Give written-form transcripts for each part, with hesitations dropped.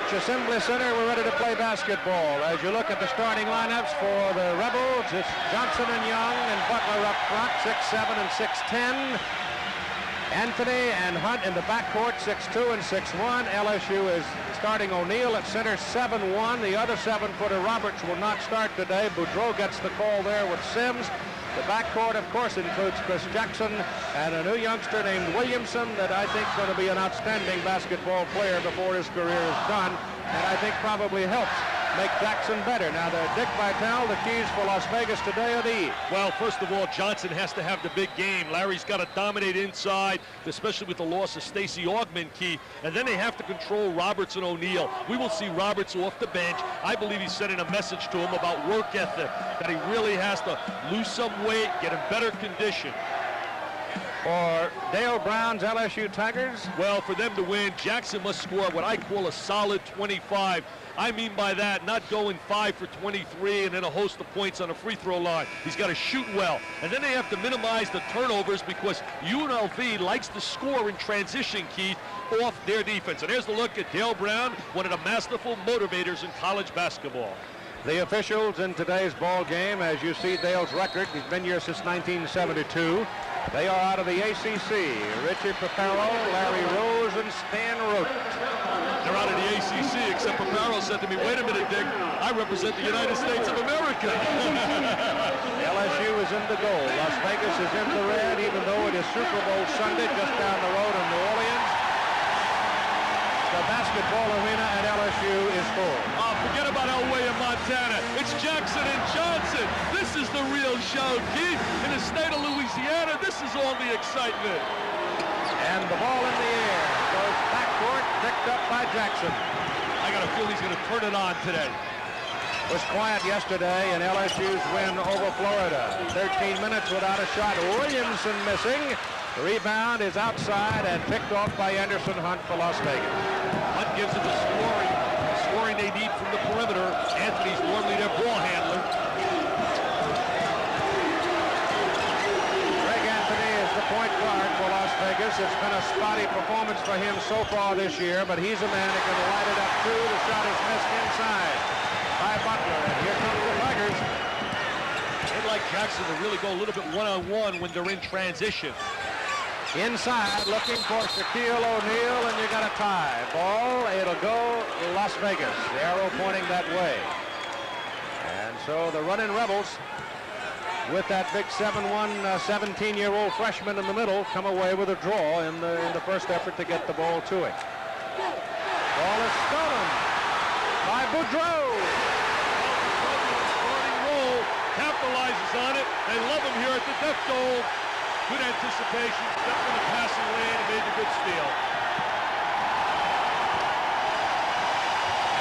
Church Assembly Center. We're ready to play basketball. As you look at the starting lineups for the Rebels, it's Johnson and Young and Butler up front, 6'7" and 6'10". Anthony and Hunt in the backcourt, 6'2" and 6'1". LSU is starting O'Neal at center, 7'1". The other 7-footer Roberts will not start today. Boudreau gets the call there with Sims. The backcourt, of course, includes Chris Jackson and a new youngster named Williamson that I think is going to be an outstanding basketball player before his career is done, and I think probably helps make Jackson better. Now, Dick Vitale, the keys for Las Vegas today are these. Well, first of all, Johnson has to have the big game. Larry's got to dominate inside, especially with the loss of Stacey Augmon, Key. And then they have to control Roberts and O'Neal. We will see Roberts off the bench. I believe he's sending a message to him about work ethic, that he really has to lose some weight, get in better condition. For Dale Brown's LSU Tigers? Well, for them to win, Jackson must score what I call a solid 25. I mean by that, not going 5 for 23 and then a host of points on a free throw line. He's got to shoot well. And then they have to minimize the turnovers because UNLV likes to score in transition, Keith, off their defense. And there's the look at Dale Brown, one of the masterful motivators in college basketball. The officials in today's ball game, as you see Dale's record, he's been here since 1972. They are out of the ACC. Richie Paparo, Larry Rose, and Stan Rote. They're out of the ACC, except Paparo said to me, wait a minute, Dick, I represent the United States of America. LSU is in the gold. Las Vegas is in the red, even though it is Super Bowl Sunday just down the road in New Orleans. The basketball arena at LSU is full. Oh, forget about Elway and Montana. It's Jackson and Johnson. This is the real show, Keith. In the state of Louisiana, this is all the excitement. And the ball in the air goes backcourt, picked up by Jackson. I got a feeling he's going to turn it on today. It was quiet yesterday in LSU's win over Florida. 13 minutes without a shot. Williamson missing. The rebound is outside and picked off by Anderson Hunt for Las Vegas. Hunt gives it the scoring they need from the perimeter. Anthony's normally their ball handler. Greg Anthony is the point guard for Las Vegas. It's been a spotty performance for him so far this year, but he's a man that can light it up too. The shot is missed inside by Butler, and here comes the Tigers. They'd like Jackson to really go a little bit one-on-one when they're in transition. Inside, looking for Shaquille O'Neal, and you got a tie. Ball, it'll go Las Vegas. The arrow pointing that way. And so the running Rebels, with that big 7'1", 17-year-old freshman in the middle, come away with a draw in the first effort to get the ball to him. Ball is stolen by Boudreau. Starting roll, capitalizes on it. They love him here at the death goal. Good anticipation, stepped in the passing lane and made a good steal.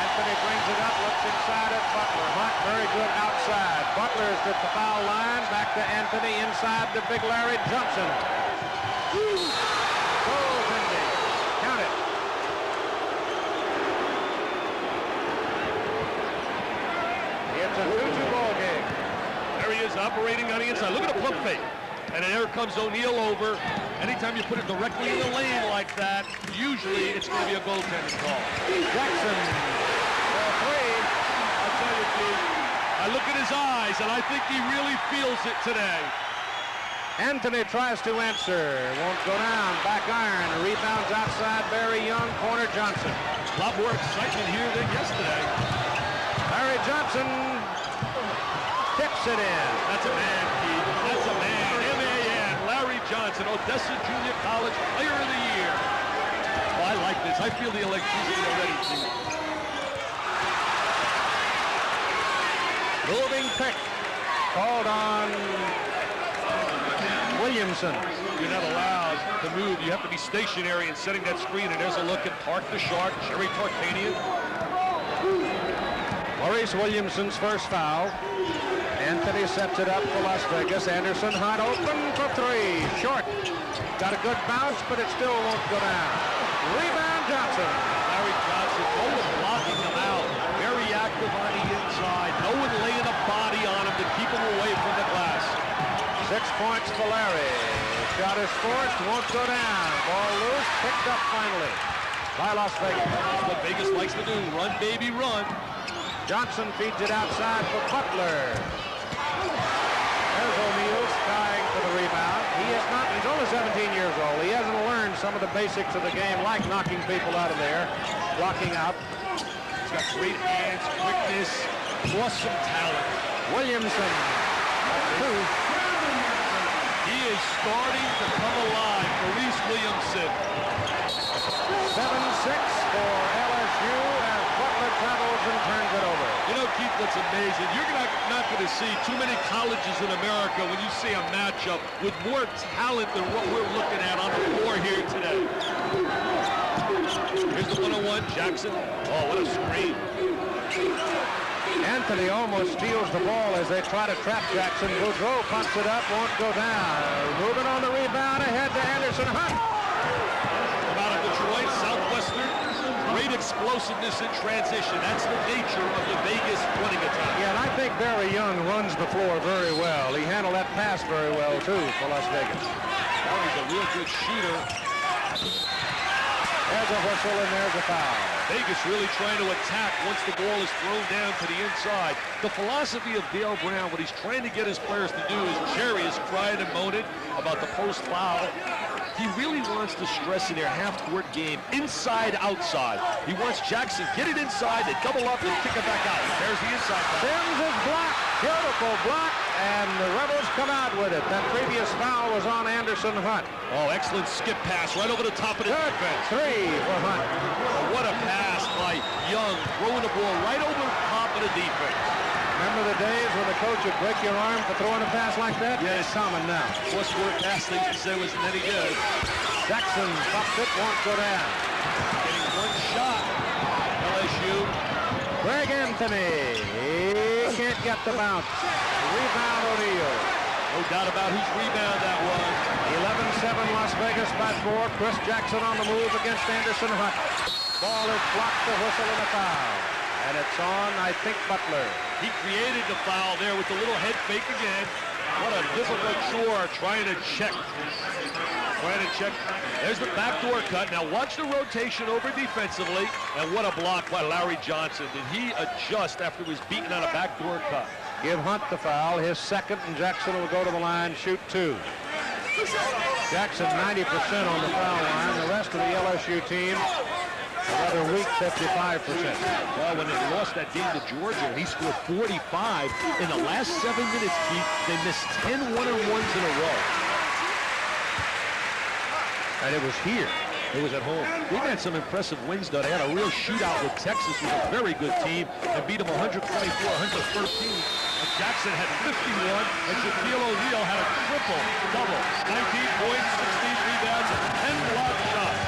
Anthony brings it up, looks inside at Butler. Hunt very good outside. Butler is at the foul line, back to Anthony, inside to big Larry Johnson. Goaltending. Count it. It's a 2-2 ball game. There he is operating on the inside. Look at the pump fake. And there comes O'Neal over. Anytime you put it directly in the lane like that, usually it's going to be a goaltending call. Jackson for three. I'll tell you, Steve, I look at his eyes, and I think he really feels it today. Anthony tries to answer. Won't go down. Back iron. Rebounds outside. Barry Young. Corner Johnson. A lot more excitement here than yesterday. Barry Johnson tips it in. That's a man, Keith. That's a man. M-A-N. Larry Johnson, Odessa Junior College Player of the Year. Oh, I like this. I feel the electricity already, Keith. Moving pick. Called on Williamson. You're not allowed to move. You have to be stationary and setting that screen. And there's a look at Park the Shark, Jerry Tarkanian. Maurice Williamson's first foul. Anthony sets it up for Las Vegas. Anderson Hunt open for three. Short. Got a good bounce, but it still won't go down. Rebound Johnson. Larry Johnson, no one blocking him out. Very active on the inside. No one laying a body on him to keep him away from the glass. 6 points for Larry. Shot is forced, won't go down. Ball loose, picked up finally. by Las Vegas. That's what Vegas likes to do. Run, baby, run. Johnson feeds it outside for Butler. There's O'Neal trying for the rebound. He's only 17 years old. He hasn't learned some of the basics of the game, like knocking people out of there, blocking up. He's got great hands, quickness, plus some talent. Williamson, 2. He is starting to come alive, Maurice Williamson. 7-6 for LSU as Butler travels and turns it over. You know, Keith, what's amazing, you're not going to see too many colleges in America when you see a matchup with more talent than what we're looking at on the floor here today. Here's the 101, Jackson. Oh, what a screen. Anthony almost steals the ball as they try to trap Jackson. Boudreau pumps it up, won't go down. Moving on the rebound, ahead to Anderson. Hunt. Out of Detroit, Southwestern, great explosiveness in transition. That's the nature of the Vegas running attack. Yeah, and I think Barry Young runs the floor very well. He handled that pass very well, too, for Las Vegas. Barry's a real good shooter. There's a whistle and there's a foul. Vegas really trying to attack once the ball is thrown down to the inside. The philosophy of Dale Brown, what he's trying to get his players to do is Jerry is crying and moaning about the post foul. He really wants to stress in their half-court game, inside, outside. He wants Jackson, get it inside, they double up and kick it back out. There's the inside foul. Sims is blocked. Beautiful block, and the Rebels come out with it. That previous foul was on Anderson Hunt. Oh, excellent skip pass right over the top of the defense. 3 for Hunt. Oh, what a pass by Young, throwing the ball right over the top of the defense. Remember the days when the coach would break your arm for throwing a pass like that? Yes. It's common now. Cross-court pass they used to say wasn't any good. Jackson pops it, won't go down. Getting one shot. LSU. Greg Anthony. He can't get the bounce. Rebound O'Neal. No doubt about whose rebound that was. 11-7 Las Vegas by 4. Chris Jackson on the move against Anderson Hunt. Ball is blocked, the whistle and a foul. And it's on, I think, Butler. He created the foul there with the little head fake again. What a difficult chore trying to check. There's the backdoor cut. Now watch the rotation over defensively. And what a block by Larry Johnson. Did he adjust after he was beaten on a backdoor cut? Give Hunt the foul, his second, and Jackson will go to the line, shoot 2. Jackson 90% on the foul line. The rest of the LSU team, another weak 55%. Well, when they lost that game to Georgia, he scored 45. In the last 7 minutes, Keith, they missed 10 one-on-ones in a row. And it was here. It was at home. They've had some impressive wins, though. They had a real shootout with Texas, who's a very good team, and beat them 124-113. And Jackson had 51, and Shaquille O'Neal had a triple-double. 19 points, 16 rebounds, and 10 block shots.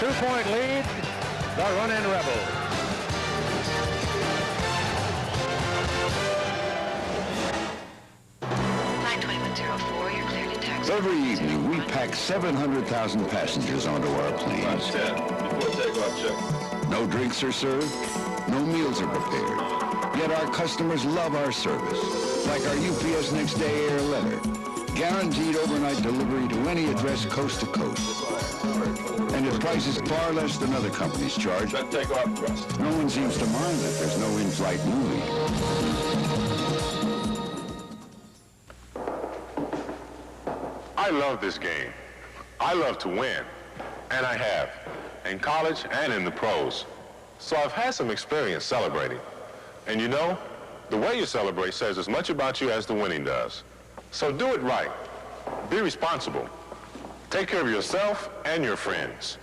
2-point lead, the run-in Rebels. Every evening, we pack 700,000 passengers onto our planes. No drinks are served, no meals are prepared. Yet our customers love our service, like our UPS Next Day Air letter. Guaranteed overnight delivery to any address coast to coast. And at prices far less than other companies charge. No one seems to mind that there's no in-flight movie. I love this game. I love to win, and I have, in college and in the pros. So I've had some experience celebrating. And you know, the way you celebrate says as much about you as the winning does. So do it right. Be responsible. Take care of yourself and your friends.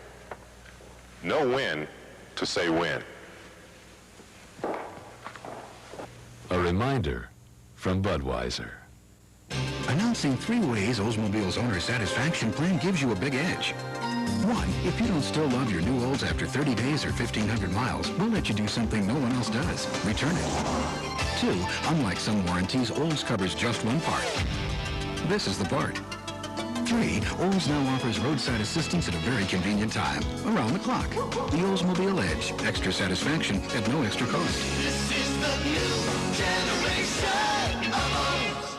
Know when to say when. A reminder from Budweiser. Announcing 3 ways Oldsmobile's owner satisfaction plan gives you a big edge. 1, if you don't still love your new Olds after 30 days or 1,500 miles, we'll let you do something no one else does. Return it. 2, unlike some warranties, Olds covers just one part. This is the part. 3, Olds now offers roadside assistance at a very convenient time, around the clock. The Oldsmobile Edge, extra satisfaction at no extra cost. This is the new generation of Olds.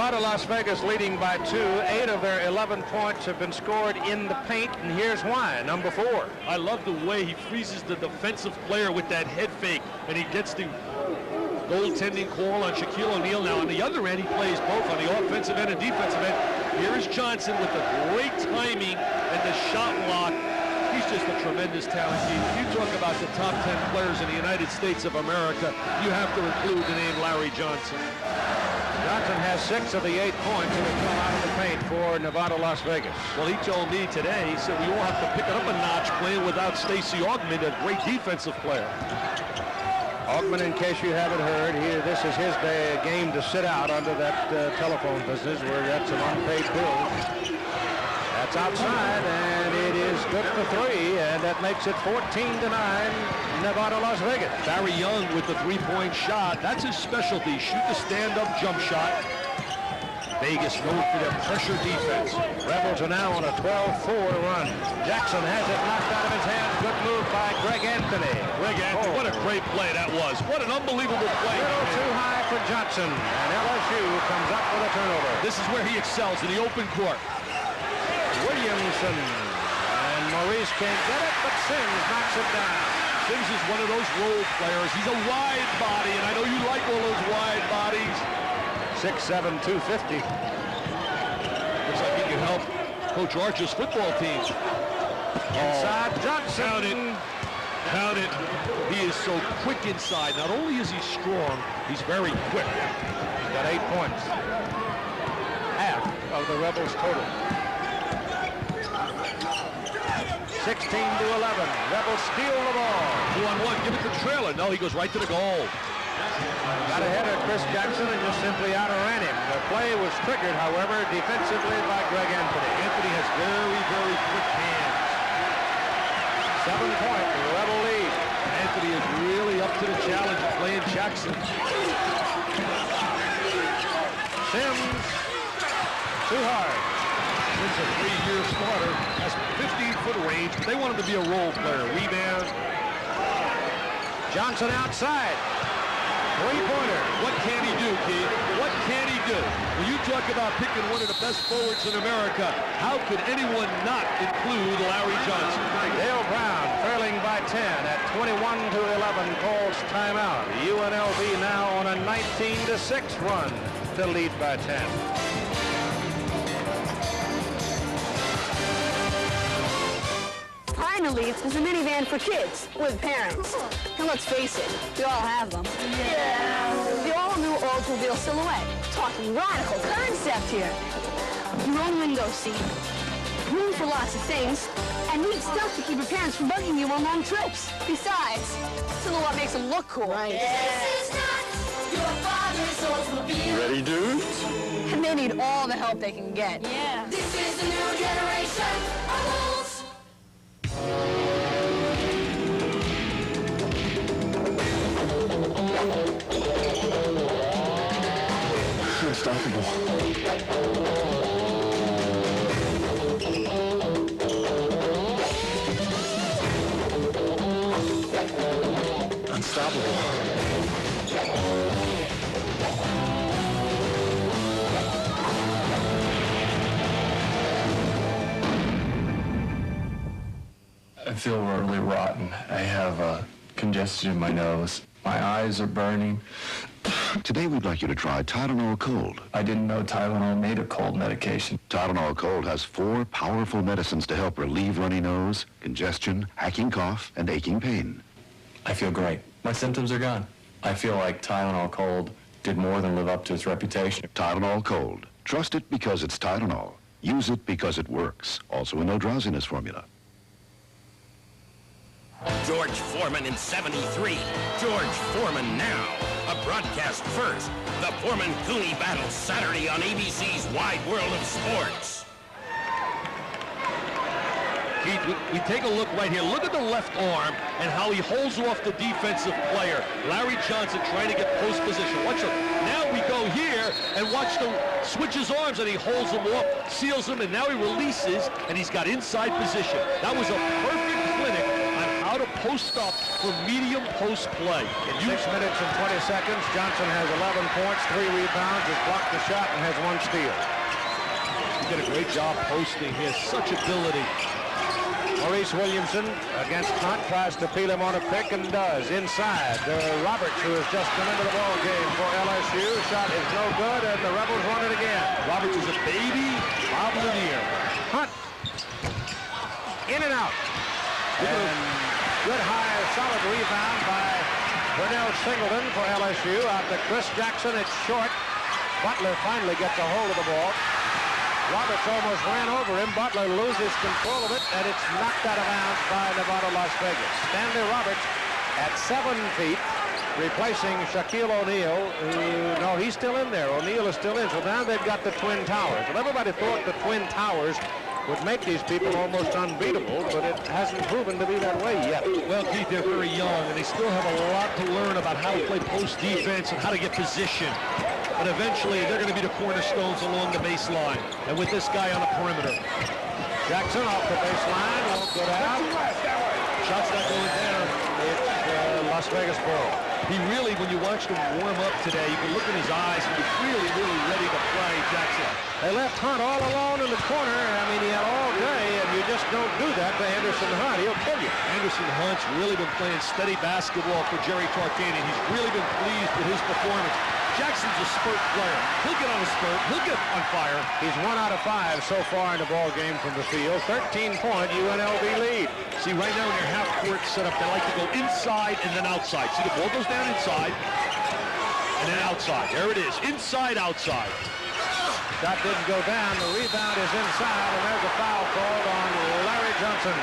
Nevada, Las Vegas leading by 2. 8 of their 11 points have been scored in the paint, and here's why. Number 4. I love the way he freezes the defensive player with that head fake, and he gets the goaltending call on Shaquille O'Neal. Now, on the other end, he plays both on the offensive end and defensive end. Here is Johnson with the great timing and the shot block. He's just a tremendous talent. If you talk about the top 10 players in the United States of America, you have to include the name Larry Johnson. Johnson has 6 of the 8 points that have come out of the paint for Nevada, Las Vegas. Well, he told me today, he said we will have to pick it up a notch playing without Stacey Augmon, a great defensive player. Augmon, in case you haven't heard, this is his game to sit out under that telephone business where he got some unpaid bills. That's outside, and it is good for 3, and that makes it 14-9, Nevada, Las Vegas. Barry Young with the three-point shot. That's his specialty. Shoot the stand-up jump shot. Vegas known for their pressure defense. Rebels are now on a 12-4 run. Jackson has it knocked out of his hands. Good move by Greg Anthony. What a great play that was. What an unbelievable play. A little too high for Johnson, and LSU comes up with a turnover. This is where he excels, in the open court. Williamson, and Maurice can't get it, but Sims knocks it down. Sims is one of those role players. He's a wide body, and I know you like all those wide bodies. 6'7", 250. Looks like he can help Coach Archer's football team. Inside Johnson. Count it. He is so quick inside. Not only is he strong, he's very quick. He's got 8 points. Half of the Rebels' total. 16-11. Rebels steal the ball. 2-on-1. Give it to Trailer. No, he goes right to the goal. Got ahead of Chris Jackson and just simply outran him. The play was triggered, however, defensively by Greg Anthony. Anthony has very, very quick hands. 7-point Rebel lead. Anthony is really up to the challenge of playing Jackson. Sims, too hard. Sims a 3-year starter, has 15-foot range, but they want him to be a role player. Rebound. Johnson outside. Three-pointer. What can he do, Keith? What can he do? When you talk about picking one of the best forwards in America, how could anyone not include Larry Johnson? Dale Brown trailing by 10 at 21-11 calls timeout. UNLV now on a 19-6 run to lead by 10. Finally, there's a minivan for kids with parents. And let's face it, we all have them. Yeah. The all-new Oldsmobile Silhouette. Talking radical concept here. Your own window seat. Room for lots of things. And neat stuff to keep your parents from bugging you on long trips. Besides, Silhouette makes them look cool. Right. This is not your father's Oldsmobile. Ready, dudes? And they need all the help they can get. Yeah. This is the new generation of Olds. Unstoppable. Unstoppable. I feel really rotten. I have congestion in my nose. My eyes are burning. Today we'd like you to try Tylenol Cold. I didn't know Tylenol made a cold medication. Tylenol Cold has 4 powerful medicines to help relieve runny nose, congestion, hacking cough, and aching pain. I feel great. My symptoms are gone. I feel like Tylenol Cold did more than live up to its reputation. Tylenol Cold. Trust it because it's Tylenol. Use it because it works. Also a no drowsiness formula. George Foreman in 73. George Foreman now. A broadcast first. The Foreman-Cooney battle Saturday on ABC's Wide World of Sports. Keith, we take a look right here. Look at the left arm and how he holds off the defensive player. Larry Johnson trying to get post position. Watch him. Now we go here and watch the switch his arms and he holds him off, seals him, and now he releases and he's got inside position. That was a perfect clinic on how to post up for medium post play. In 6 minutes and 20 seconds, Johnson has 11 points, 3 rebounds, has blocked the shot, and has 1 steal. He did a great job posting. He has such ability. Maurice Williamson against Hunt, tries to peel him on a pick and does. Inside, Roberts, who has just come into the ball game for LSU. Shot is no good, and the Rebels won it again. Roberts is a baby, bobbing in the air. Hunt, in and out. And good high, solid rebound by Burnell Singleton for LSU. Out to Chris Jackson, it's short. Butler finally gets a hold of the ball. Roberts almost ran over him. Butler loses control of it, and it's knocked out of bounds by Nevada, Las Vegas. Stanley Roberts at 7 feet, replacing Shaquille O'Neal. No, he's still in there. O'Neal is still in. So now they've got the Twin Towers. And everybody thought the Twin Towers would make these people almost unbeatable, but it hasn't proven to be that way yet. Well, Keith, they're very young, and they still have a lot to learn about how to play post defense and how to get position. But eventually, they're going to be the cornerstones along the baseline. And with this guy on the perimeter. Jackson off the baseline, won't go down. Shot's not going down. It's Las Vegas ball. He really, when you watched him warm up today, you can look in his eyes, and he's really, really ready to play, Jackson. They left Hunt all alone in the corner. I mean, he had all day, and you just don't do that to Anderson Hunt. He'll kill you. Anderson Hunt's really been playing steady basketball for Jerry Tarkanian. He's really been pleased with his performance. Jackson's a spurt player. He'll get on a spurt. He'll get on fire. He's 1 out of 5 so far in the ball game from the field. 13-point UNLV lead. See, right now in their half-court setup, they like to go inside and then outside. See, the ball goes down inside and then outside. There it is. Inside, outside. Shot didn't go down. The rebound is inside, and there's a foul called on Larry Johnson.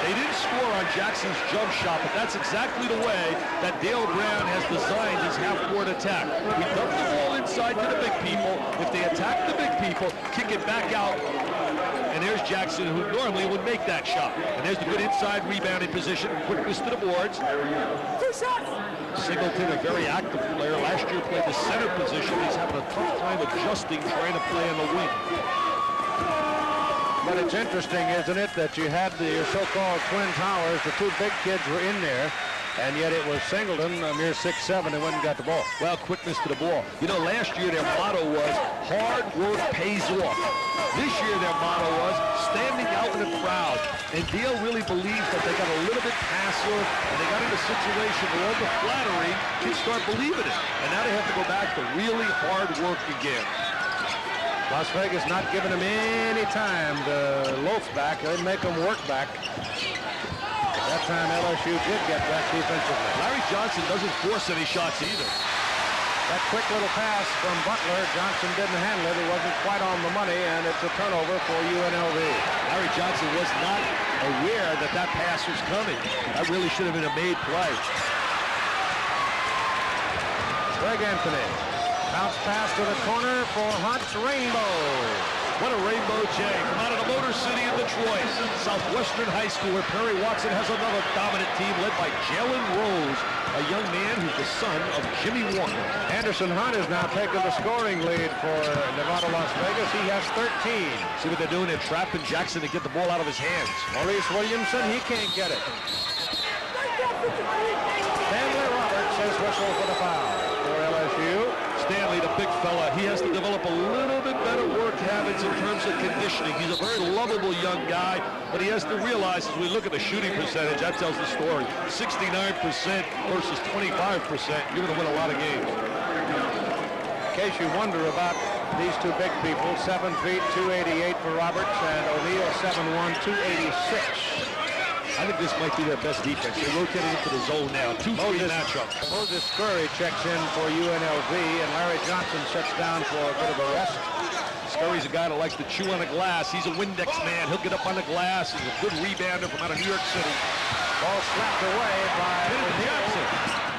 They didn't score on Jackson's jump shot, but that's exactly the way that Dale Brown has designed his half-court attack. We dump the ball inside to the big people. If they attack the big people, kick it back out. And there's Jackson, who normally would make that shot. And there's the good inside rebounding position, quickness to the boards. Singleton, a very active player. Last year played the center position. He's having a tough time adjusting, trying to play on the wing. But it's interesting, isn't it, that you had the so-called Twin Towers. The 2 big kids were in there, and yet it was Singleton, a mere 6'7", who went and got the ball. Well, quickness to the ball. You know, last year their motto was, hard work pays off. This year their motto was, standing out in the crowd. And Dale really believes that they got a little bit passive, and they got in a situation where all the flattery kids start believing it. And now they have to go back to really hard work again. Las Vegas not giving them any time to loaf back. They make them work back. That time LSU did get back defensively. Larry Johnson doesn't force any shots either. That quick little pass from Butler, Johnson didn't handle it. It wasn't quite on the money, and it's a turnover for UNLV. Larry Johnson was not aware that that pass was coming. That really should have been a made play. Greg Anthony. Bounce pass to the corner for Hunt's Rainbow. What a rainbow, Jay. From out of the Motor City of Detroit, Southwestern High School, where Perry Watson has another dominant team led by Jalen Rose, a young man who's the son of Jimmy Walker. Anderson Hunt has now taken the scoring lead for Nevada, Las Vegas. He has 13. See what they're doing? They're trapping Jackson to get the ball out of his hands. Maurice Williamson, he can't get it. Stanley Roberts says whistle for the foul for LSU. Stanley, the big fella, he has to develop a little bit better work habits in terms of conditioning. He's a very lovable young guy, but he has to realize, as we look at the shooting percentage, that tells the story. 69% versus 25%, you're going to win a lot of games. In case you wonder about these 2 big people, 7 feet, 288 for Roberts, and O'Neal, 7'1", 286. I think this might be their best defense. They're rotating into the zone now. 2-3 matchup. Moses Scurry checks in for UNLV, and Larry Johnson sits down for a bit of a rest. Scurry's a guy that likes to chew on the glass. He's a Windex man. He'll get up on the glass. He's a good rebounder from out of New York City. Ball slapped away by Jackson.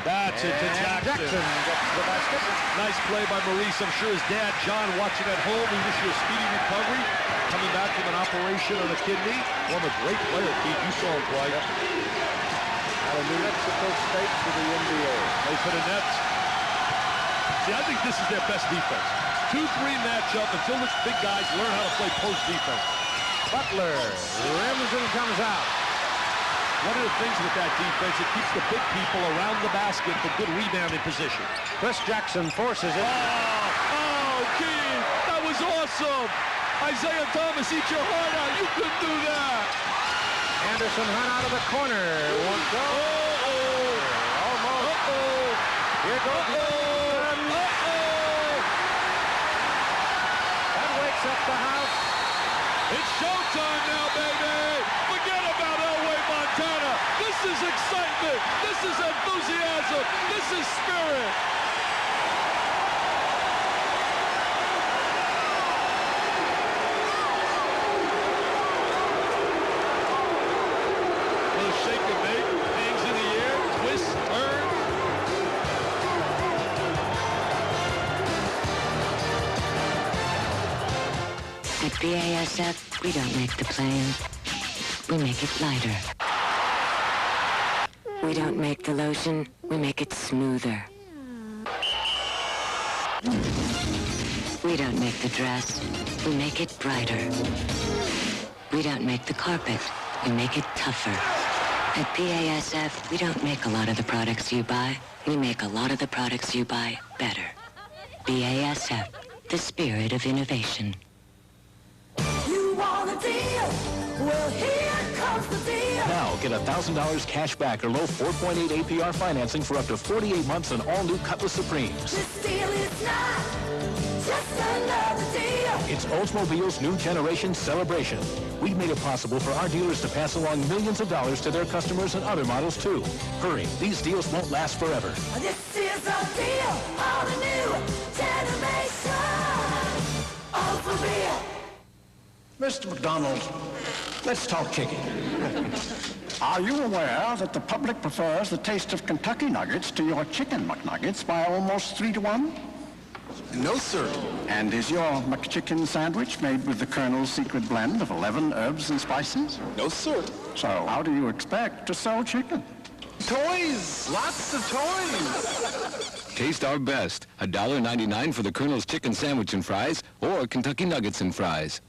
That's it to Jackson. Jackson gets the basket. Nice play by Maurice. I'm sure his dad, John, watching at home. We wish you a speedy recovery. Coming back from an operation on the kidney. Well, a great player, Keith. You saw him play. Out of New Mexico State to the NBA. Play for the Nets. See, I think this is their best defense. 2-3 matchup until the big guys learn how to play post defense. Butler rims and comes out. One of the things with that defense, it keeps the big people around the basket for good rebounding position. Chris Jackson forces it. Oh, Keith, that was awesome. Isaiah Thomas, eat your heart out. You couldn't do that. Anderson Hunt out of the corner. Won't go. Almost. Here goes That wakes up the house. It's showtime now, baby. Forget about Elway, Montana. This is excitement. This is enthusiasm. This is spirit. Little shake and bake. Hangs in the air. Twist, turn. At BASF, we don't make the plane. We make it lighter. We don't make the lotion. We make it smoother. We don't make the dress. We make it brighter. We don't make the carpet. We make it tougher. At BASF, we don't make a lot of the products you buy. We make a lot of the products you buy better. BASF, the spirit of innovation. You want a deal? Well, here comes the deal. Now, get $1,000 cash back or low 4.8 APR financing for up to 48 months on all new Cutlass Supremes. This deal is not just another deal. It's Oldsmobile's new generation celebration. We've made it possible for our dealers to pass along millions of dollars to their customers and other models, too. Hurry, these deals won't last forever. This is a deal on a new generation. Oldsmobile. Mr. McDonald, let's talk chicken. Are you aware that the public prefers the taste of Kentucky Nuggets to your chicken McNuggets by almost 3-to-1? No, sir. And is your McChicken sandwich made with the Colonel's secret blend of 11 herbs and spices? No, sir. So how do you expect to sell chicken? Toys! Lots of toys! Taste our best. $1.99 for the Colonel's Chicken Sandwich and Fries or Kentucky Nuggets and Fries.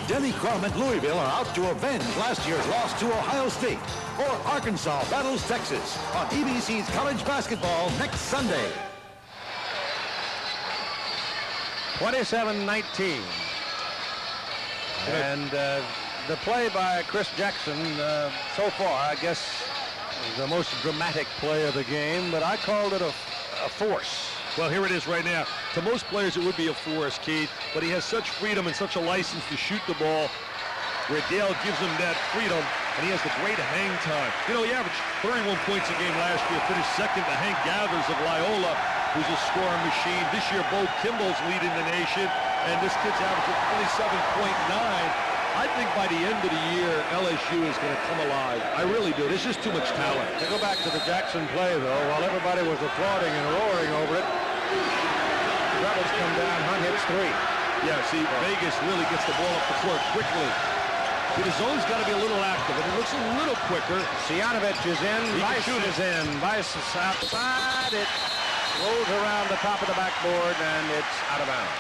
Denny Crum and Louisville are out to avenge last year's loss to Ohio State. Or Arkansas battles Texas on EBC's college basketball next Sunday. 27-19. And the play by Chris Jackson so far, I guess, the most dramatic play of the game, but I called it a force. Well, here it is right now. To most players, it would be a force, Keith, but he has such freedom and such a license to shoot the ball where Dale gives him that freedom, and he has the great hang time. You know, he averaged 31 points a game last year, finished second to Hank Gathers of Loyola, who's a scoring machine. This year, Bo Kimball's leading the nation, and this kid's averaging 27.9. I think by the end of the year, LSU is going to come alive. I really do. There's just too much talent. To go back to the Jackson play, though, while everybody was applauding and roaring over it, Rebels come down, Hunt hits three. Yeah, see, Vegas really gets the ball up the court quickly. See, the zone's got to be a little active, and it looks a little quicker. Cianovich is in, Weiss is in. Weiss is outside. It rolls around the top of the backboard, and it's out of bounds.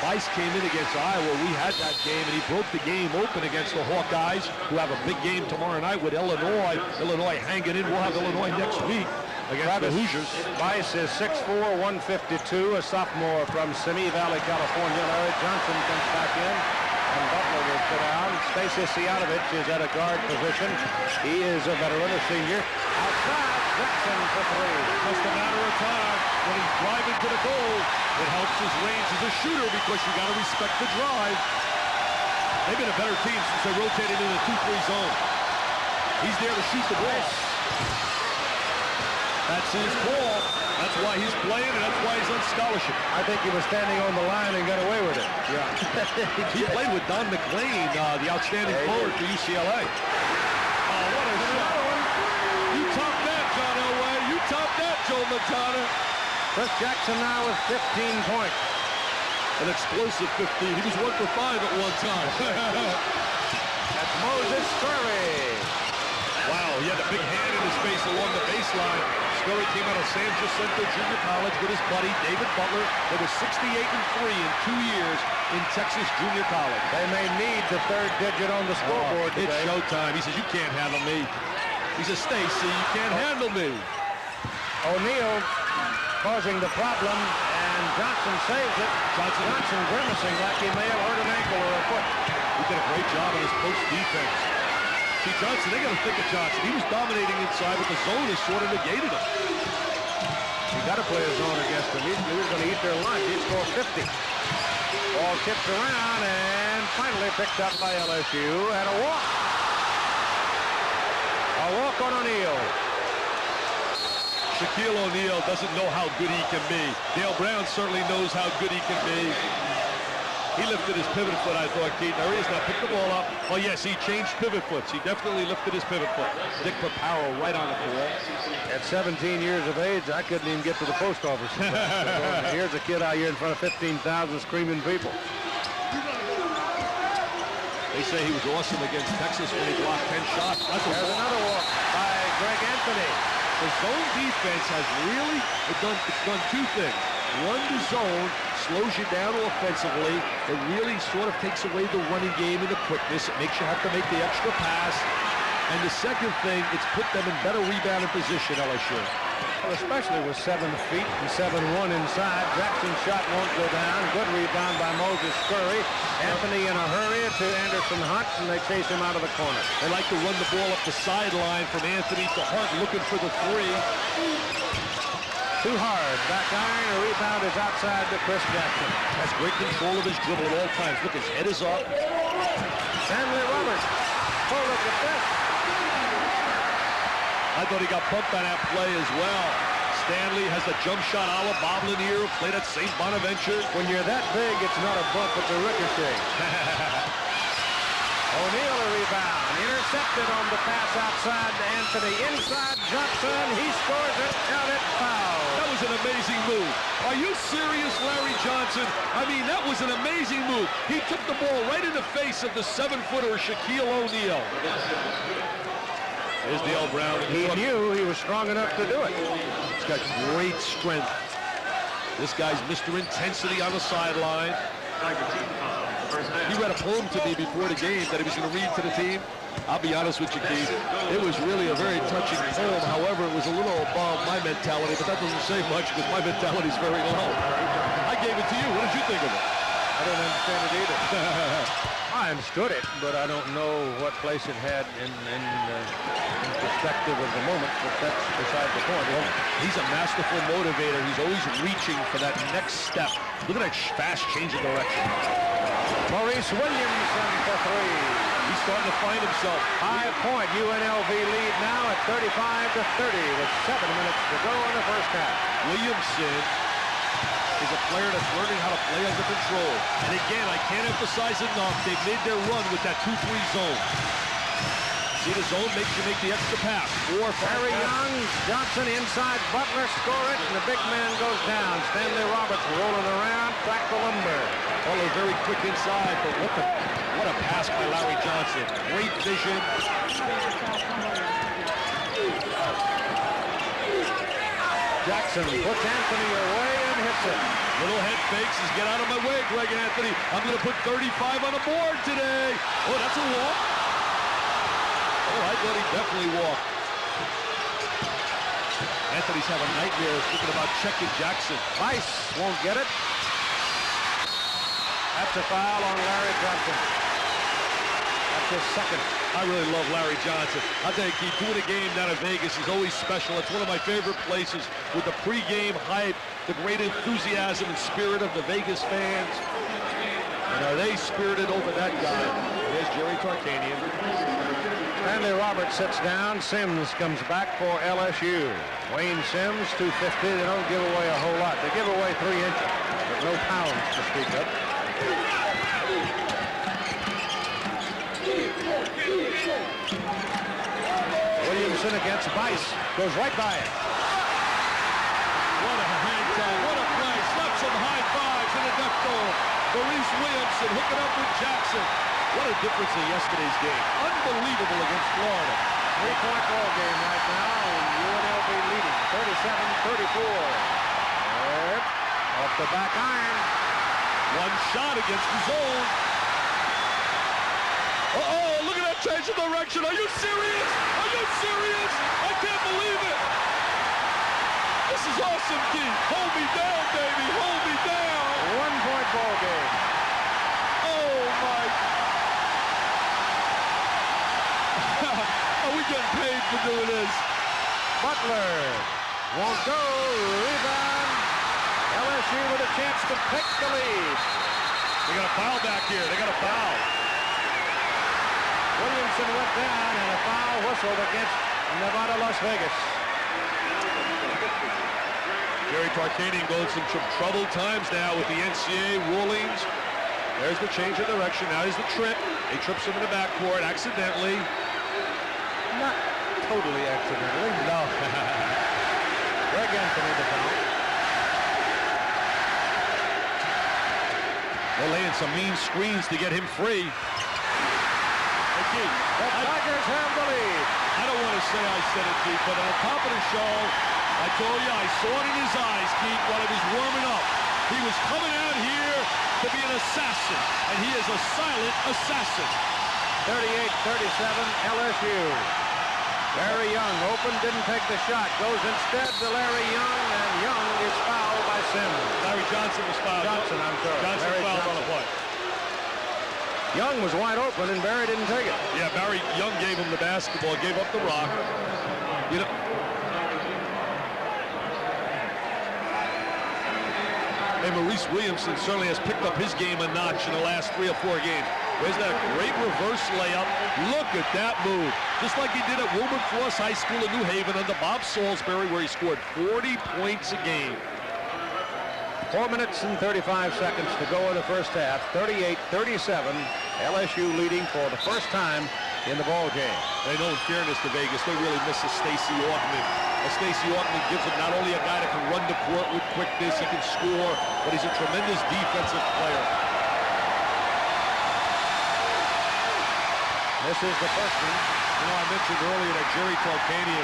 Weiss came in against Iowa. We had that game, and he broke the game open against the Hawkeyes, who have a big game tomorrow night with Illinois. Illinois hanging in. We'll have Illinois next week against the Hoosiers. Weiss is 6'4", 152, a sophomore from Simi Valley, California. Larry Johnson comes back in, and Butler will put down. Stacey Cianovich is at a guard position. He is a veteran, a senior. Outside, Jackson for three. Just a matter of time. When he's driving to the goal, it helps his range as a shooter because you got to respect the drive. They've been a better team since they rotated in the 2-3 zone. He's there to shoot the ball. That's his call. That's why he's playing, and that's why he's on scholarship. I think he was standing on the line and got away with it. Yeah. He played with Don McLean, the outstanding forward for UCLA. Oh, what a shot. You topped that, John Elway. You topped that, Joe Montana. Chris Jackson now with 15 points. An explosive 15. He was 1 for 5 at one time. That's Moses Scurry. Wow, he had a big hand in his face along the baseline. Scurry came out of San Jacinto Junior College with his buddy David Butler. They were 68-3 in 2 years in Texas Junior College. They may need the third digit on the scoreboard today. It's showtime. He says, you can't handle me. He says, Stacy, you can't handle me. O'Neal causing the problem, and Johnson saves it. Johnson grimacing like he may have hurt an ankle or a foot. He did a great job on his post defense. See, Johnson, they got to think of Johnson. He was dominating inside, but the zone has sort of negated him. You got to play a zone against him. He was going to eat their lunch. He'd score 50. Ball tipped around and finally picked up by LSU, and a walk. A walk on O'Neal. Shaquille O'Neal doesn't know how good he can be. Dale Brown certainly knows how good he can be. He lifted his pivot foot, I thought, Keith. There he is now. Pick the ball up. Oh, yes, he changed pivot foots. He definitely lifted his pivot foot. Dick Paparo right on the ball. At 17 years of age, I couldn't even get to the post office. Here's a kid out here in front of 15,000 screaming people. They say he was awesome against Texas when he blocked 10 shots. There's another walk by Greg Anthony. The zone defense has really done two things. One, the zone slows you down offensively. It really sort of takes away the running game and the quickness. It makes you have to make the extra pass. And the second thing, it's put them in better rebounding position, LSU. Well, especially with 7 feet and 7-1 inside. Jackson's shot won't go down. Good rebound by Moses Scurry. Anthony in a hurry to Anderson Hunt, and they chase him out of the corner. They like to run the ball up the sideline from Anthony to Hunt, looking for the three. Too hard. Back iron. A rebound is outside to Chris Jackson. Has great control of his dribble at all times. Look, his head is up. Stanley Roberts. Oh, look at this. I thought he got bumped on that play as well. Stanley has a jump shot a la Boblin here, played at St. Bonaventure. When you're that big, it's not a bump, it's a ricochet. O'Neal a rebound. Intercepted on the pass outside to Anthony. Inside Johnson. He scores it. Count it. Foul. That was an amazing move. Are you serious, Larry Johnson? I mean, that was an amazing move. He took the ball right in the face of the 7-footer Shaquille O'Neal. There's Dale Brown. He knew he was strong enough to do it. He's got great strength. This guy's Mr. Intensity on the sideline. He read a poem to me before the game that he was going to read to the team. I'll be honest with you, Keith. It was really a very touching poem. However, it was a little above my mentality, but that doesn't say much because my mentality is very low. I gave it to you. What did you think of it? I didn't understand it either. I understood it, but I don't know what place it had in perspective of the moment, but that's beside the point. Well, he's a masterful motivator. He's always reaching for that next step. Look at that fast change of direction. Maurice Williamson for 3. He's starting to find himself. 5-point UNLV lead now at 35-30 with 7 minutes to go in the first half. Williamson is a player that's learning how to play under control. And again, I can't emphasize enough, they've made their run with that 2-3 zone. See, the zone makes you make the extra pass. 4 or 5 Very young. Johnson inside. Butler score it, and the big man goes down. Stanley Roberts rolling around. Crack the lumber. Butler very quick inside, but what a pass by Larry Johnson. Great vision. Jackson puts Anthony away and hits it. Little head fakes. Says, get out of my way, Greg Anthony. I'm going to put 35 on the board today. Oh, that's a walk. Oh, I thought he definitely walked. Anthony's having nightmares thinking about checking Jackson. Rice won't get it. That's a foul on Larry Johnson. That's his second. I really love Larry Johnson. I'll tell you, Keith, doing a game down in Vegas is always special. It's one of my favorite places with the pregame hype, the great enthusiasm and spirit of the Vegas fans. And are they spirited over that guy? There's Jerry Tarkanian. Stanley Roberts sits down. Sims comes back for LSU. Wayne Sims, 250. They don't give away a whole lot. They give away 3 inches, but no pounds to speak of. Williamson against Bice. Goes right by it. What a hang time. What a play. Slaps some high fives in the duck goal. Maurice Williamson hooking up with Jackson. What a difference in yesterday's game. Unbelievable against Florida. 3-point ball game right now, and UNLV leading 37-34. Off the back iron. One shot against the zone. Uh-oh, look at that change of direction. Are you serious? Are you serious? I can't believe it. This is awesome, Keith. Hold me down, baby. Hold me down. 1-point ball game. Oh, my. Are we getting paid for doing this? Butler won't go. Rebound. LSU with a chance to pick the lead. They got a foul back here. They got a foul. Williamson went down and a foul whistled against Nevada, Las Vegas. Jerry Tarkanian goes through some troubled times now with the NCAA rulings. There's the change of direction. Now here's the trip. He trips him in the backcourt accidentally. Not totally accidentally. No. Greg Anthony the foul. They're laying some mean screens to get him free. Hey, Keith, the Tigers have the lead. I don't want to say I said it, Keith, but on top of the show, I told you I saw it in his eyes, Keith, while he was warming up. He was coming out here to be an assassin, and he is a silent assassin. 38-37 LSU. Larry Young open, didn't take the shot. Goes instead to Larry Young, and Young is fouled by Sims. Larry Johnson was fouled. Johnson, I'm sorry. Johnson Larry fouled Johnson. on a play. Young was wide open, and Barry didn't take it. Yeah, Barry Young gave him the basketball, gave up the rock. You know. Hey, Maurice Williamson certainly has picked up his game a notch in the last 3 or 4 games. Where's that great reverse layup? Look at that move. Just like he did at Wilberforce High School in New Haven under Bob Salisbury, where he scored 40 points a game. 4 minutes and 35 seconds to go in the first half. 38-37. LSU leading for the first time in the ball game. They know, in fairness to Vegas, they really miss a Stacey Ortman. Stacey Ortman gives them not only a guy that can run the court with quickness, he can score, but he's a tremendous defensive player. This is the first one. You know, I mentioned earlier that Jerry Tarkanian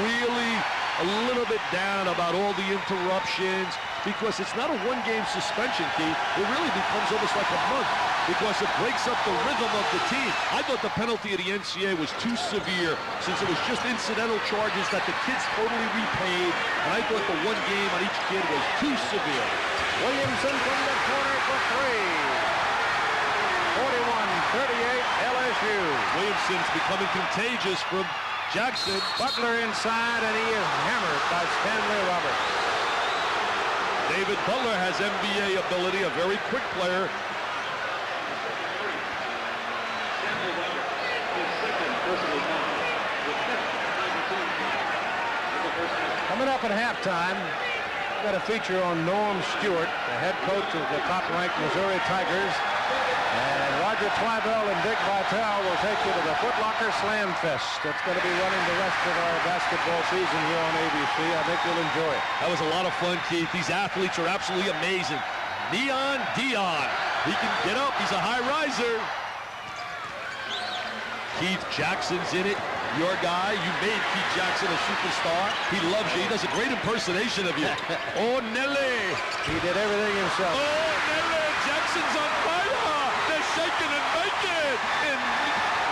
really a little bit down about all the interruptions because it's not a one-game suspension, Keith. It really becomes almost like a month because it breaks up the rhythm of the team. I thought the penalty of the NCAA was too severe since it was just incidental charges that the kids totally repaid, and I thought the one game on each kid was too severe. Williamson from the corner for 3. 41-38 LSU. Williamson's becoming contagious from Jackson. Butler inside, and he is hammered by Stanley Roberts. David Butler has NBA ability, a very quick player. Coming up at halftime, we've got a feature on Norm Stewart, the head coach of the top-ranked Missouri Tigers. And Roger Twibell and Dick Vitale will take you to the Foot Locker Slam Fest. That's going to be running the rest of our basketball season here on ABC. I think you'll enjoy it. That was a lot of fun, Keith. These athletes are absolutely amazing. Neon Dion. He can get up. He's a high riser. Keith Jackson's in it. Your guy. You made Keith Jackson a superstar. He loves you. He does a great impersonation of you. Oh, Nelly. He did everything himself. Oh, Nelly. Jackson's on fire. They're shaking and baking in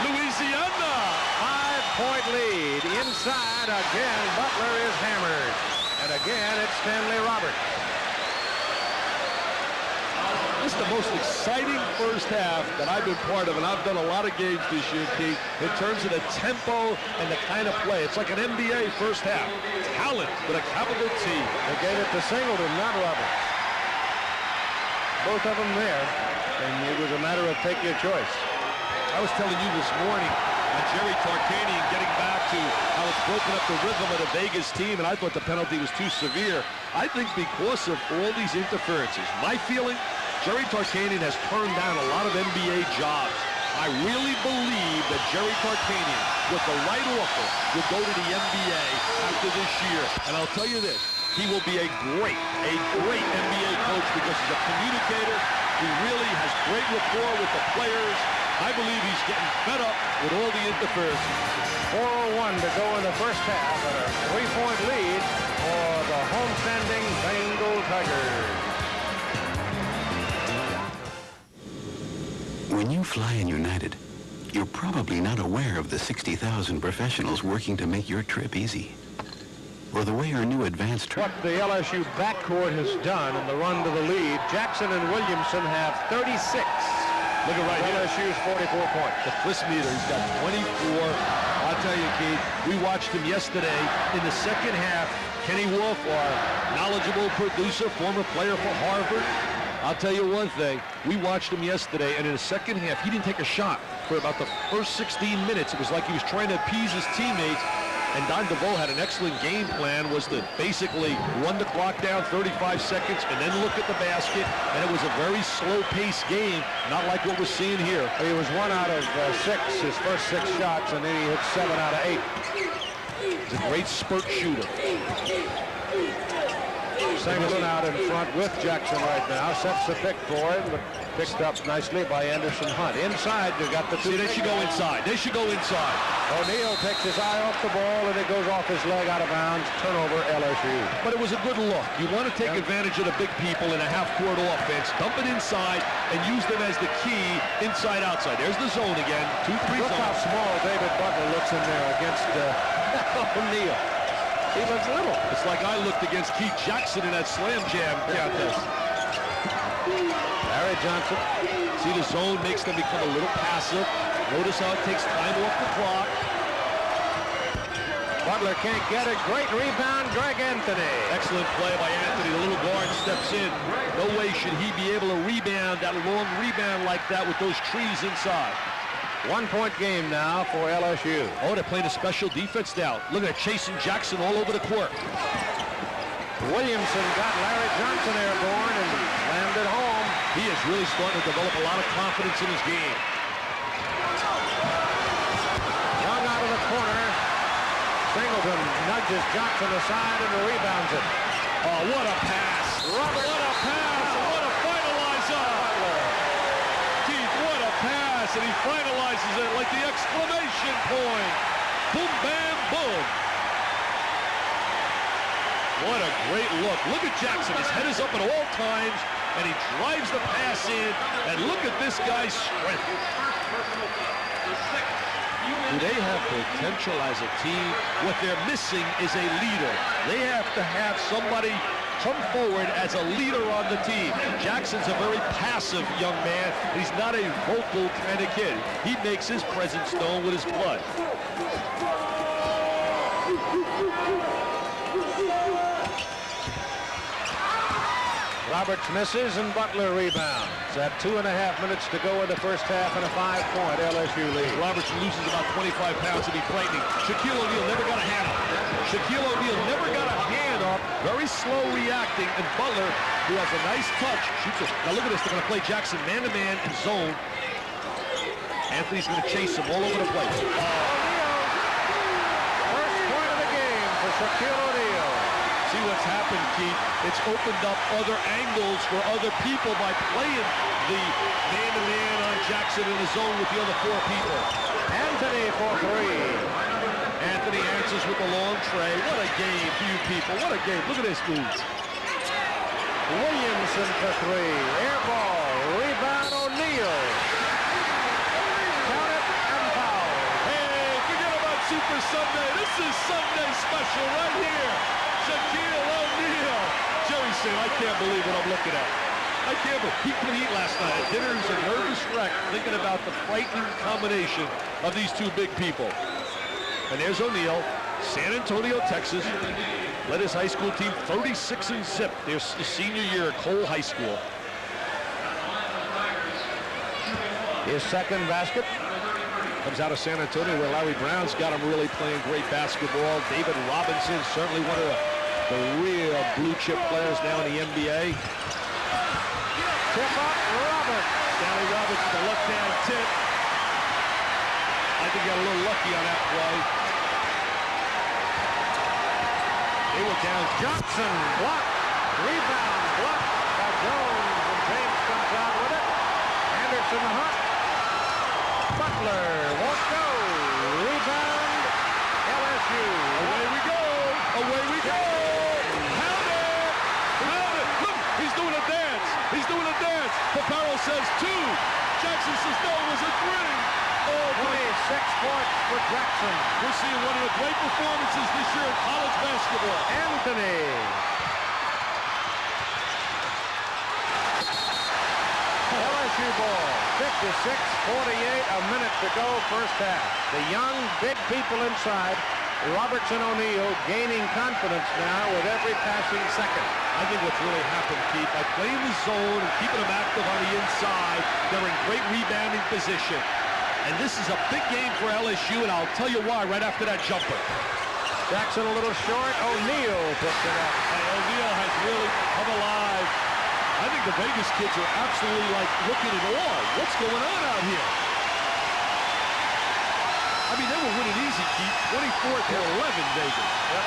Louisiana. 5-point lead. Inside again, Butler is hammered. And again, it's Stanley Roberts. This is the most exciting first half that I've been part of, and I've done a lot of games this year, Keith, in terms of the tempo and the kind of play. It's like an NBA first half. Talent with a capital T. They gave it to Singleton, not Roberts. Both of them there, and it was a matter of take your choice. I was telling you this morning on Jerry Tarkanian getting back to how it's broken up the rhythm of the Vegas team, and I thought the penalty was too severe. I think because of all these interferences, my feeling, Jerry Tarkanian has turned down a lot of NBA jobs. I really believe that Jerry Tarkanian, with the right offer, will go to the NBA after this year. And I'll tell you this, he will be a great NBA coach because he's a communicator. He really has great rapport with the players. I believe he's getting fed up with all the interference. 4:01 to go in the first half, and a 3-point lead for the homestanding Bengal Tigers. When you fly in United, you're probably not aware of the 60,000 professionals working to make your trip easy. Or the way our new advanced... What the LSU backcourt has done in the run to the lead, Jackson and Williamson have 36. Look at right here. LSU's 44 points. The twist meter, he's got 24. I'll tell you, Keith, we watched him yesterday in the second half. Kenny Wolf, our knowledgeable producer, former player for Harvard. I'll tell you one thing. We watched him yesterday, and in the second half, he didn't take a shot for about the first 16 minutes. It was like he was trying to appease his teammates. And Don DeVoe had an excellent game plan, was to basically run the clock down 35 seconds and then look at the basket. And it was a very slow-paced game, not like what we're seeing here. He was 1 out of 6, his first 6 shots, and then he hit 7 out of 8. He's a great spurt shooter. Singleton out in front with Jackson right now. Sets the pick for him, but picked up nicely by Anderson Hunt. Inside, you got the two. See, they should go inside. They should go inside. O'Neal takes his eye off the ball, and it goes off his leg out of bounds. Turnover, LSU. But it was a good look. You want to take advantage of the big people in a half-court offense. Dump it inside and use them as the key inside-outside. There's the zone again. 2-3 zone. Look how small David Butler looks in there against O'Neal. He looks little. It's like I looked against Keith Jackson in that slam jam contest. Larry Johnson. See, the zone makes them become a little passive. Notice how it takes time off the clock. Butler can't get it. Great rebound, Greg Anthony. Excellent play by Anthony. The little guard steps in. No way should he be able to rebound that long rebound like that with those trees inside. 1-point game now for LSU. Oh, they're playing a special defense now. Look at it, chasing Jackson all over the court. Williamson got Larry Johnson airborne and slammed it home. He is really starting to develop a lot of confidence in his game. Young out of the corner. Singleton nudges Johnson aside and rebounds it. Oh, what a pass. Robert. What a pass. What a finalizer. Keith, what a pass. And he finalizes it like the exclamation point. Boom, bam, boom. What a great look. Look at Jackson. His head is up at all times, and he drives the pass in. And look at this guy's strength. Do they have potential as a team? What they're missing is a leader. They have to have somebody come forward as a leader on the team. Jackson's a very passive young man. He's not a vocal kind of kid. He makes his presence known with his blood. Roberts misses and Butler rebounds. At 2.5 minutes to go in the first half and a 5-point LSU lead. Roberts loses about 25 pounds to be frightening. Shaquille O'Neal never got a hand up. Shaquille O'Neal never got a hand up. Very slow reacting. And Butler, who has a nice touch, shoots it. Now look at this. They're going to play Jackson man-to-man in zone. Anthony's going to chase him all over the place. First point of the game for Shaquille O'Neal. See what's happened, Keith? It's opened up other angles for other people by playing the man-to-man on Jackson in the zone with the other 4 people. Anthony for 3. Anthony answers with a long tray. What a game for you people. What a game. Look at this move. Williamson for 3. Air ball. Rebound O'Neal. Count it and foul. Hey, forget about Super Sunday. This is Sunday special right here. Shaquille O'Neal. Jerry said, I can't believe what I'm looking at. I can't believe. He couldn't eat last night at dinner. He was a nervous wreck thinking about the frightening combination of these 2 big people. And there's O'Neal, San Antonio, Texas. Led his high school team 36-0 their senior year at Cole High School. His second basket. Comes out of San Antonio where Larry Brown's got him really playing great basketball. David Robinson, certainly one of the real blue chip players now in the NBA. Tip up, Roberts. Stanley Roberts with the left-hand tip. I think he got a little lucky on that play. They were down. Johnson blocked. Rebound blocked by Jones. And James comes out with it. Anderson Hunt. Butler won't go. Rebound, LSU. Away we go. Away we go. Pound it. Pound it. Look, he's doing a dance. He's doing a dance. Paparo says 2. Jackson says no, it was a 3. Oh, 26 points for Jackson. We're seeing one of the great performances this year in college basketball. Anthony. LSU ball, 56-48, a minute to go, first half. The young, big people inside. Robertson O'Neal gaining confidence now with every passing second. I think what's really happened, Keith, by playing the zone and keeping them active on the inside, they're in great rebounding position. And this is a big game for LSU, and I'll tell you why right after that jumper. Jackson a little short. O'Neal puts it up. And O'Neal has really come alive. I think the Vegas kids are absolutely like looking in awe. What's going on out here? I mean, they were winning easy, Keith. 24-11 Vegas. Yep.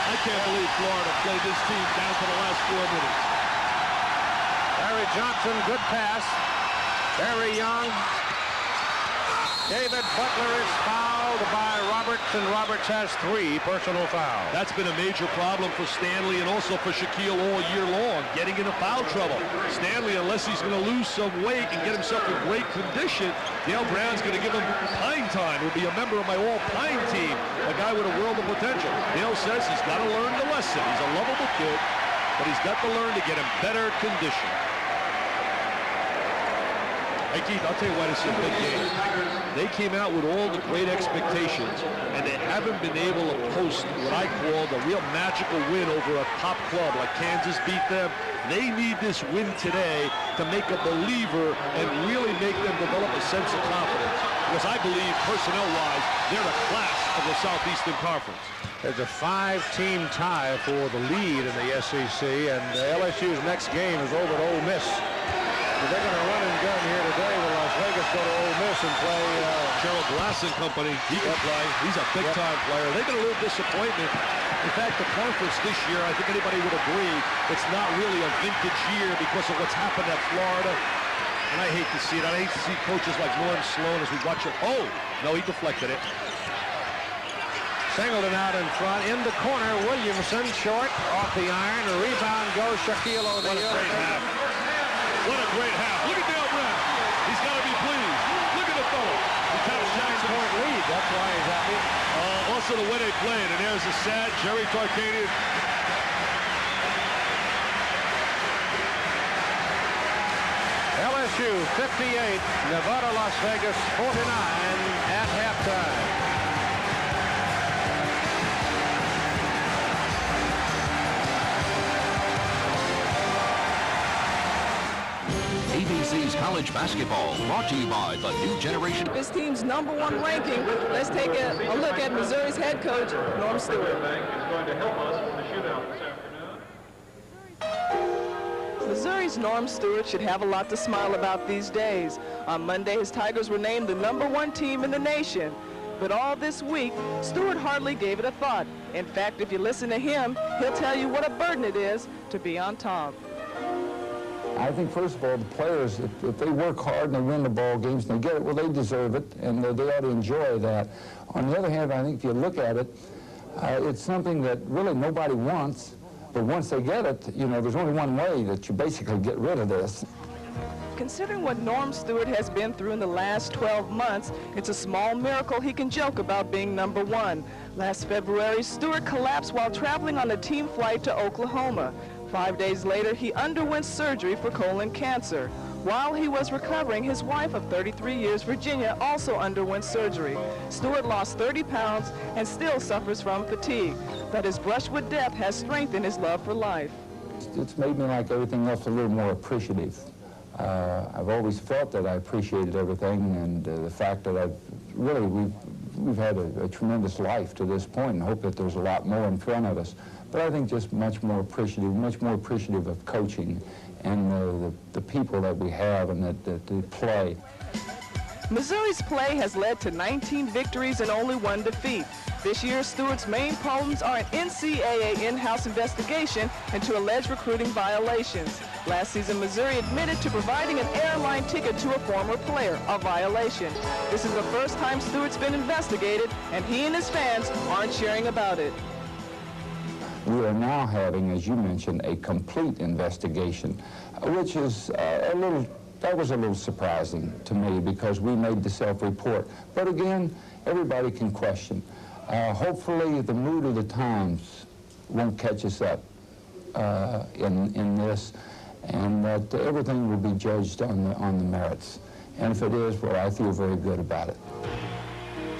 I can't believe Florida played this team down to the last 4 minutes. Larry Johnson, good pass. Very young. David Butler is fouled by Roberts, and Roberts has 3 personal fouls. That's been a major problem for Stanley and also for Shaquille all year long, getting into foul trouble. Stanley, unless he's going to lose some weight and get himself in great condition, Dale Brown's going to give him pine time. He'll be a member of my all-pine team, a guy with a world of potential. Dale says he's got to learn the lesson. He's a lovable kid, but he's got to learn to get in better condition. Hey, Keith, I'll tell you why this is a big game. They came out with all the great expectations, and they haven't been able to post what I call the real magical win over a top club like Kansas beat them. They need this win today to make a believer and really make them develop a sense of confidence. Because I believe, personnel-wise, they're the class of the Southeastern Conference. There's a 5-team tie for the lead in the SEC, and LSU's next game is over at Ole Miss. They're going to run and gun here today with Las Vegas go to Ole Miss and play Gerald Glass and company. He can play. He's a big-time player. They've been a little disappointment. In fact, the conference this year, I think anybody would agree, it's not really a vintage year because of what's happened at Florida. And I hate to see it. I hate to see coaches like Norm Sloan as we watch it. Oh, no, he deflected it. Singleton out in front. In the corner, Williamson short off the iron. A rebound goes Shaquille O'Neal. What a great half. What a great half. Look at Dale Brown. He's got to be pleased. Look at the fellow. He kind of 9-point lead. That's why he's happy. Also the way they played. And there's a sad Jerry Tarkanian. LSU 58, Nevada, Las Vegas 49 at halftime. ABC's College Basketball, brought to you by the new generation. This team's #1 ranking. Let's take a look at Missouri's head coach, Norm Stewart. Missouri's Norm Stewart should have a lot to smile about these days. On Monday, his Tigers were named the #1 team in the nation. But all this week, Stewart hardly gave it a thought. In fact, if you listen to him, he'll tell you what a burden it is to be on top. I think, first of all, the players, if they work hard and they win the ball games and they get it, well, they deserve it, and they ought to enjoy that. On the other hand, I think if you look at it, it's something that really nobody wants, but once they get it, you know, there's only one way that you basically get rid of this. Considering what Norm Stewart has been through in the last 12 months, it's a small miracle he can joke about being #1. Last February, Stewart collapsed while traveling on a team flight to Oklahoma. 5 days later, he underwent surgery for colon cancer. While he was recovering, his wife of 33 years, Virginia, also underwent surgery. Stewart lost 30 pounds and still suffers from fatigue, but his brush with death has strengthened his love for life. It's made me, like everything else, a little more appreciative. I've always felt that I appreciated everything, and the fact that we've had a tremendous life to this point, and hope that there's a lot more in front of us. But I think just much more appreciative of coaching and the people that we have and that they play. Missouri's play has led to 19 victories and only 1 defeat. This year, Stewart's main problems are an NCAA in-house investigation into alleged recruiting violations. Last season, Missouri admitted to providing an airline ticket to a former player, a violation. This is the first time Stewart's been investigated, and he and his fans aren't sharing about it. We are now having, as you mentioned, a complete investigation, which is that was a little surprising to me because we made the self-report. But again, everybody can question. Hopefully the mood of the times won't catch us up in this, and that everything will be judged on the merits. And if it is, well, I feel very good about it.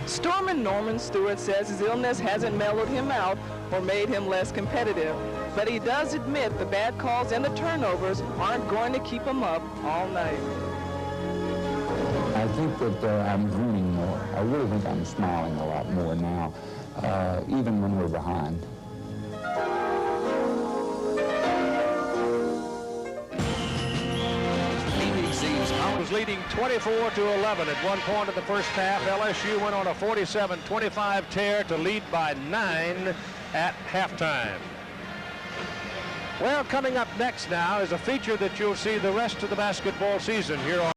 Storeman Norman Stewart says his illness hasn't mellowed him out or made him less competitive, but he does admit the bad calls and the turnovers aren't going to keep him up all night. I think that I'm grinning more. I really think I'm smiling a lot more now, even when we're behind. Was leading 24-11 at one point in the first half. LSU went on a 47-25 tear to lead by 9 at halftime. Well, coming up next now is a feature that you'll see the rest of the basketball season here on